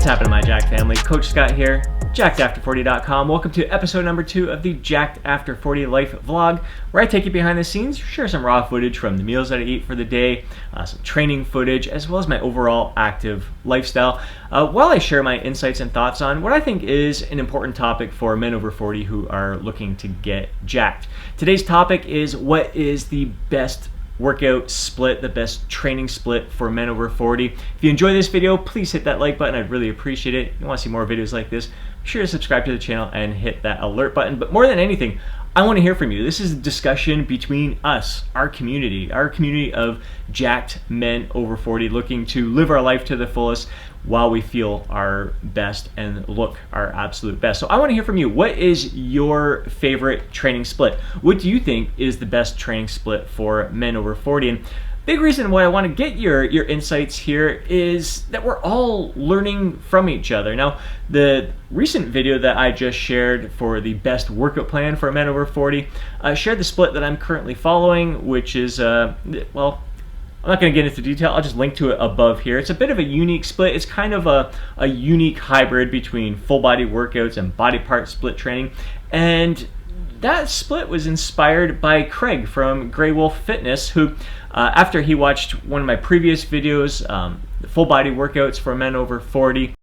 What's happening, my Jacked family? Coach Scott here, JackedAfter40.com. Welcome to episode number 2 of the Jacked After 40 Life vlog, where I take you behind the scenes, share some raw footage from the meals that I eat for the day, some training footage, as well as my overall active lifestyle, while I share my insights and thoughts on what I think is an important topic for men over 40 who are looking to get jacked. Today's topic is what is the best workout split, the best training split for men over 40. If you enjoy this video, please hit that like button. I'd really appreciate it. If you want to see more videos like this, be sure to subscribe to the channel and hit that alert button. But more than anything, I want to hear from you. This is a discussion between us, our community of jacked men over 40 looking to live our life to the fullest while we feel our best and look our absolute best. So I want to hear from you. What is your favorite training split? What do you think is the best training split for men over 40? And big reason why I want to get your insights here is that we're all learning from each other. Now, the recent video that I just shared for the best workout plan for men over 40 shared the split that I'm currently following, which is, well, I'm not going to get into detail. I'll just link to it above here. It's a bit of a unique split. It's kind of a unique hybrid between full body workouts and body part split training. And that split was inspired by Craig from Grey Wolf Fitness, who after he watched one of my previous videos, the full body workouts for men over 40,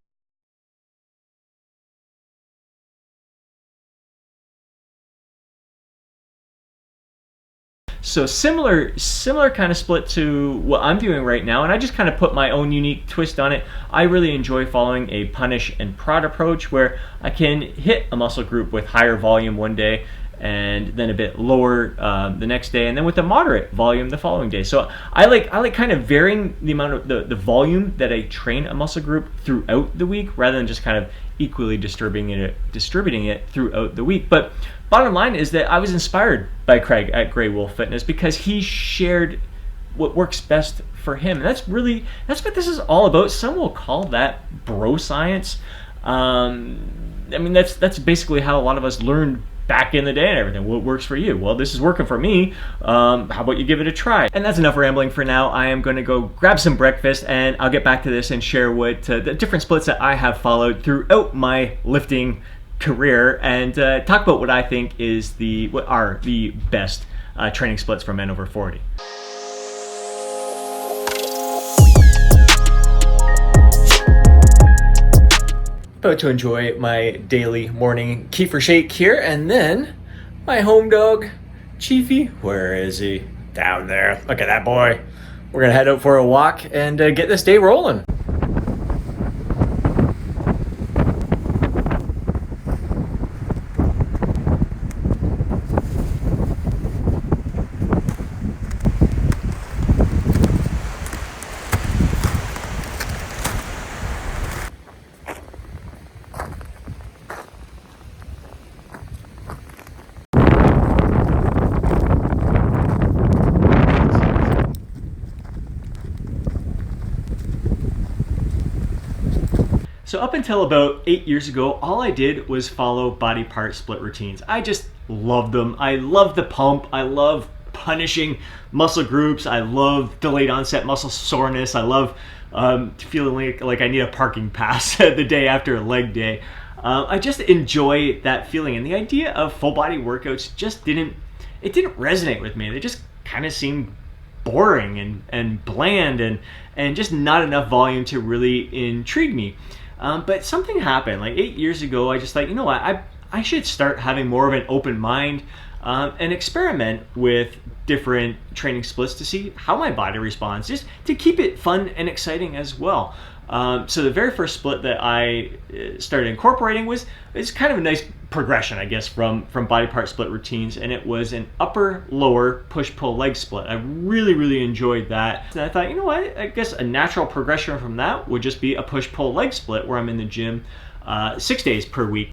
so similar kind of split to what I'm doing right now, and I just kind of put my own unique twist on it. I really enjoy following a punish and prod approach where I can hit a muscle group with higher volume one day and then a bit lower the next day, and then with a moderate volume the following day. So I like kind of varying the amount of the volume that I train a muscle group throughout the week, rather than just kind of equally distributing it throughout the week. But bottom line is that I was inspired by Craig at Grey Wolf Fitness because he shared what works best for him. And that's what this is all about. Some will call that bro science. I mean, that's basically how a lot of us learned back in the day and everything. What works for you? Well, this is working for me. How about you give it a try? And that's enough rambling for now. I am going to go grab some breakfast, and I'll get back to this and share what the different splits that I have followed throughout my lifting career, and talk about what I think is what are the best training splits for men over 40. About to enjoy my daily morning kefir shake here, and then my home dog, Chiefy. Where is he? Down there. Look at that boy. We're gonna head out for a walk and get this day rolling. So up until about 8 years ago, all I did was follow body part split routines. I just loved them. I love the pump. I love punishing muscle groups. I love delayed onset muscle soreness. I love feeling like I need a parking pass the day after a leg day. I just enjoy that feeling. And the idea of full body workouts just didn't resonate with me. They just kind of seemed boring and bland and just not enough volume to really intrigue me. But something happened like 8 years ago. I just thought, you know what, I should start having more of an open mind and experiment with different training splits to see how my body responds, just to keep it fun and exciting as well. So the very first split that I started incorporating it's kind of a nice progression, I guess, from body part split routines, and it was an upper lower push pull leg split. I really enjoyed that, and I thought, you know what, I guess a natural progression from that would just be a push pull leg split where I'm in the gym 6 days per week.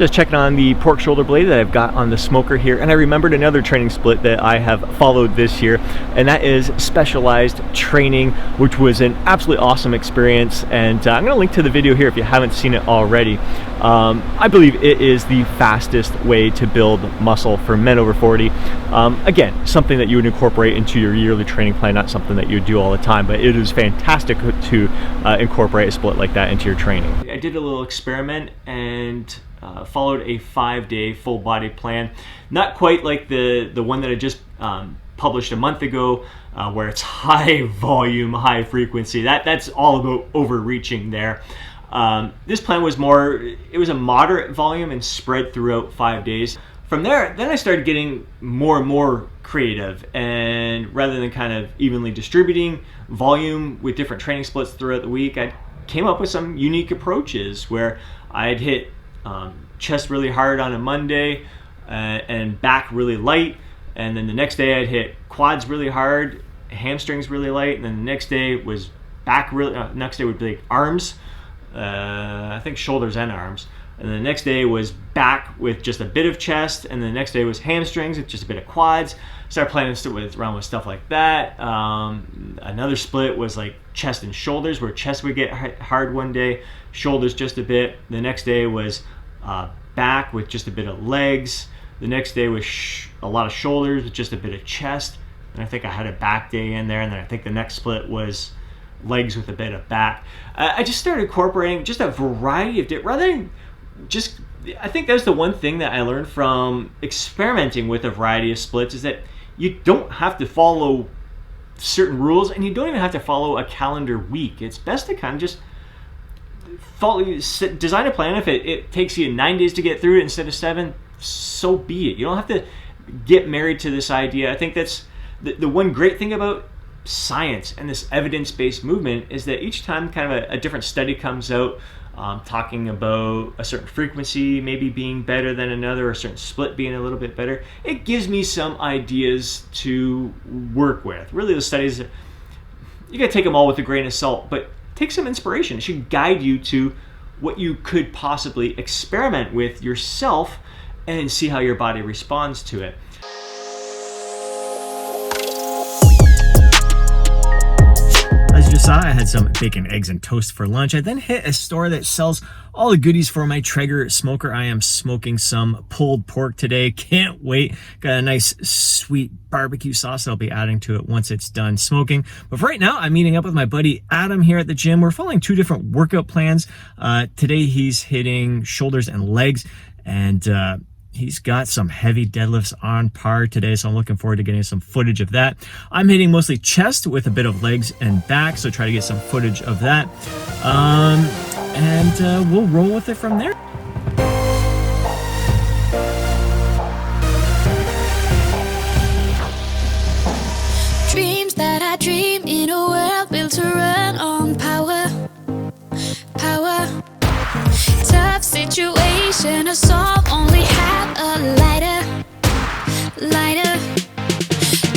just checking on the pork shoulder blade that I've got on the smoker here, and I remembered another training split that I have followed this year, and that is Specialized Training, which was an absolutely awesome experience. And I'm going to link to the video here if you haven't seen it already. I believe it is the fastest way to build muscle for men over 40. Again, something that you would incorporate into your yearly training plan, not something that you would do all the time, but it is fantastic to incorporate a split like that into your training. I did a little experiment and followed a 5-day full body plan. Not quite like the one that I just published a month ago, where it's high volume, high frequency. That's all about overreaching there. This plan was more, it was a moderate volume and spread throughout 5 days. From there, then I started getting more and more creative, and rather than kind of evenly distributing volume with different training splits throughout the week, I came up with some unique approaches where I'd hit chest really hard on a Monday and back really light, and then the next day I'd hit quads really hard, hamstrings really light, and then the next day was back really, next day would be like arms, I think shoulders and arms, and the next day was back with just a bit of chest, and the next day was hamstrings with just a bit of quads. Started playing around with stuff like that. Another split was like chest and shoulders, where chest would get hard one day, shoulders just a bit. The next day was back with just a bit of legs. The next day was a lot of shoulders with just a bit of chest. And I think I had a back day in there, and then I think the next split was legs with a bit of back. I just started incorporating just a variety of rather than just, I think that's the one thing that I learned from experimenting with a variety of splits, is that you don't have to follow certain rules, and you don't even have to follow a calendar week. It's best to kind of just design a plan. If it takes you 9 days to get through it instead of 7, so be it. You don't have to get married to this idea. I think that's the one great thing about science and this evidence-based movement, is that each time kind of a different study comes out talking about a certain frequency maybe being better than another, or a certain split being a little bit better, it gives me some ideas to work with. Really, the studies, you gotta take them all with a grain of salt, but take some inspiration. It should guide you to what you could possibly experiment with yourself and see how your body responds to it. As you saw, I had some bacon, eggs, and toast for lunch. I then hit a store that sells all the goodies for my Traeger smoker. I am smoking some pulled pork today. Can't wait. Got a nice sweet barbecue sauce that I'll be adding to it once it's done smoking. But for right now, I'm meeting up with my buddy Adam here at the gym. We're following 2 different workout plans. Today he's hitting shoulders and legs, and he's got some heavy deadlifts on par today, so I'm looking forward to getting some footage of that. I'm hitting mostly chest with a bit of legs and back, so try to get some footage of that. And we'll roll with it from there. Dreams that I dream in a world built to run on power. Tough situation to solve, only have a lighter.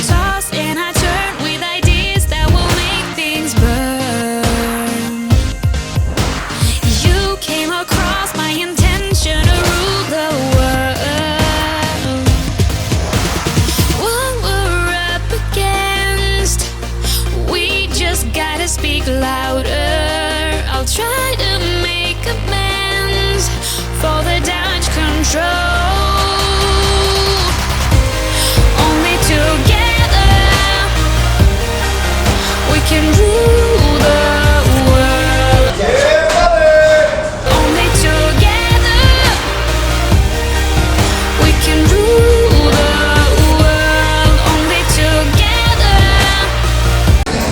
Toss and I turn with ideas that will make things burn. You came across my intention to rule the world. What we're up against, we just gotta speak louder. I'll try to make amends for the damage control. Only together we can rule the world. Only together we can rule the world. Only together.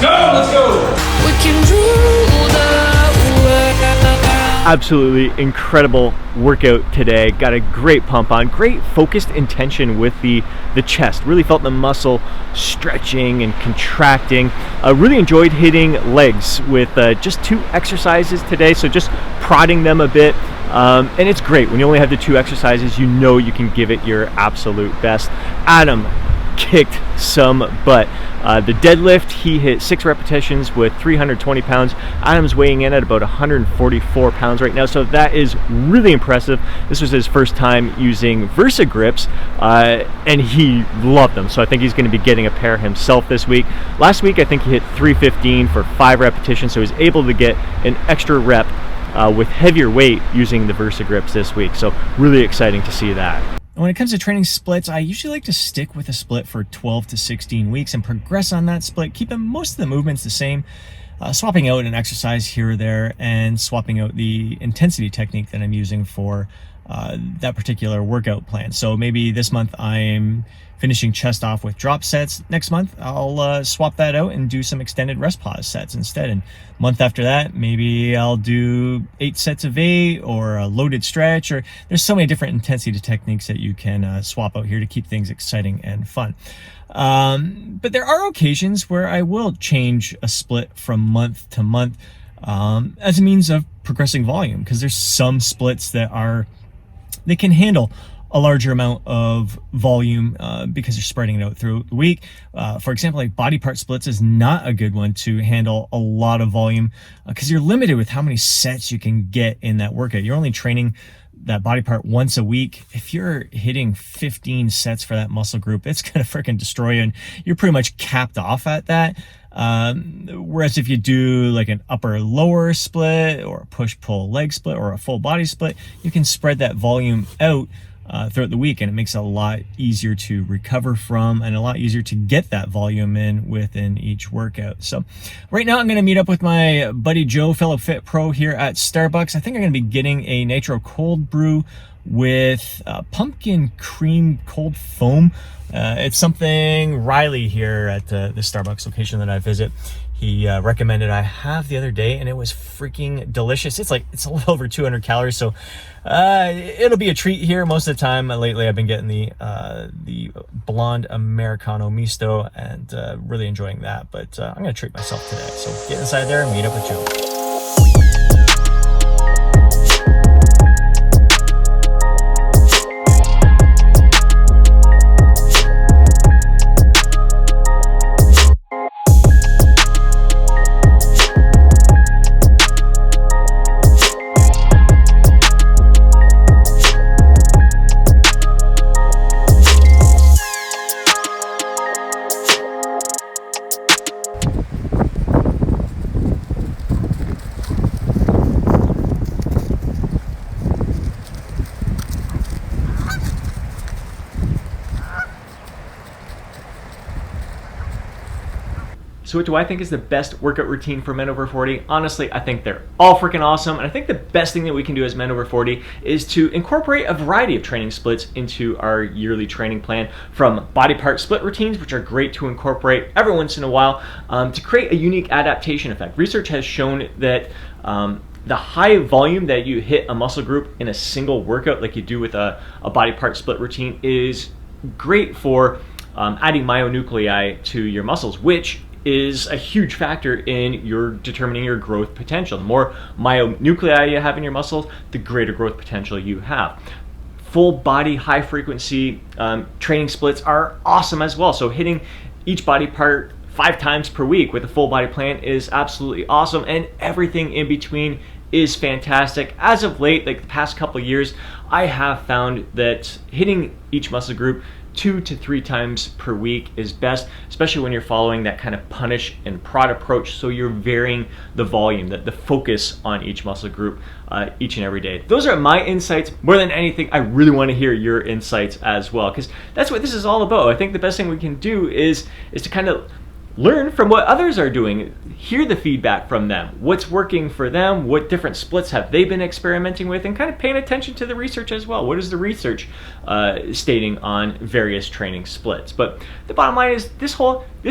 Let's go! We can rule the world. Absolutely incredible workout today. Got a great pump on, great focused intention with the chest. Really felt the muscle stretching and contracting. Really enjoyed hitting legs with just 2 exercises today, so just prodding them a bit. And it's great when you only have the 2 exercises, you know you can give it your absolute best. Adam, kicked some butt. The deadlift, he hit 6 repetitions with 320 pounds. Adam's weighing in at about 144 pounds right now, so that is really impressive. This was his first time using Versa grips, and he loved them, so I think he's going to be getting a pair himself this week. Last week, I think he hit 315 for 5 repetitions, so he's able to get an extra rep with heavier weight using the Versa grips this week, so really exciting to see that. When it comes to training splits, I usually like to stick with a split for 12 to 16 weeks and progress on that split, keeping most of the movements the same, swapping out an exercise here or there, and swapping out the intensity technique that I'm using for that particular workout plan. So maybe this month I'm finishing chest off with drop sets. Next month I'll swap that out and do some extended rest pause sets instead. And month after that, maybe I'll do 8 sets of 8 or a loaded stretch, or there's so many different intensity techniques that you can swap out here to keep things exciting and fun. But there are occasions where I will change a split from month to month as a means of progressing volume, because there's some splits that they can handle a larger amount of volume because you're spreading it out through the week. For example, like body part splits is not a good one to handle a lot of volume because you're limited with how many sets you can get in that workout. You're only training that body part once a week. If you're hitting 15 sets for that muscle group, it's gonna freaking destroy you, and you're pretty much capped off at that. Whereas if you do like an upper lower split or a push pull leg split or a full body split, you can spread that volume out throughout the week, and it makes it a lot easier to recover from and a lot easier to get that volume in within each workout. So right now I'm going to meet up with my buddy Joe, fellow Fit Pro here at Starbucks. I think I'm going to be getting a Nitro cold brew with pumpkin cream cold foam. It's something Riley here at the Starbucks location that I visit, he recommended I have the other day, and it was freaking delicious. It's a little over 200 calories, so it'll be a treat here most of the time. Lately I've been getting the blonde Americano misto and really enjoying that, but I'm gonna treat myself today. So get inside there and meet up with Joe. So what do I think is the best workout routine for men over 40? Honestly, I think they're all freaking awesome. And I think the best thing that we can do as men over 40 is to incorporate a variety of training splits into our yearly training plan, from body part split routines, which are great to incorporate every once in a while, to create a unique adaptation effect. Research has shown that the high volume that you hit a muscle group in a single workout, like you do with a body part split routine, is great for adding myonuclei to your muscles, which is a huge factor in your determining your growth potential. The more myonuclei you have in your muscles, the greater growth potential you have. Full body, high frequency training splits are awesome as well. So hitting each body part 5 times per week with a full body plan is absolutely awesome, and everything in between is fantastic. As of late, like the past couple of years, I have found that hitting each muscle group 2 to 3 times per week is best, especially when you're following that kind of punish and prod approach, so you're varying the volume, the focus on each muscle group each and every day. Those are my insights. More than anything, I really want to hear your insights as well, because that's what this is all about. I think the best thing we can do is to kind of learn from what others are doing, hear the feedback from them, what's working for them, what different splits have they been experimenting with, and kind of paying attention to the research as well. What is the research stating on various training splits? But the bottom line is this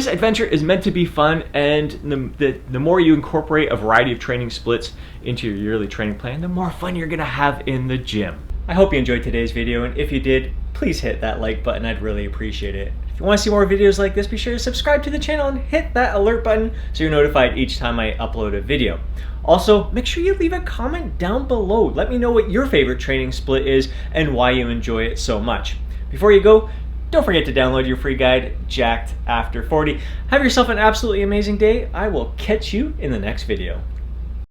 adventure is meant to be fun, and the more you incorporate a variety of training splits into your yearly training plan, the more fun you're gonna have in the gym. I hope you enjoyed today's video, and if you did, please hit that like button. I'd really appreciate it. If you want to see more videos like this, be sure to subscribe to the channel and hit that alert button so you're notified each time I upload a video. Also, make sure you leave a comment down below. Let me know what your favorite training split is and why you enjoy it so much. Before you go, Don't forget to download your free guide, Jacked After 40. Have yourself an absolutely amazing day. I will catch you in the next video.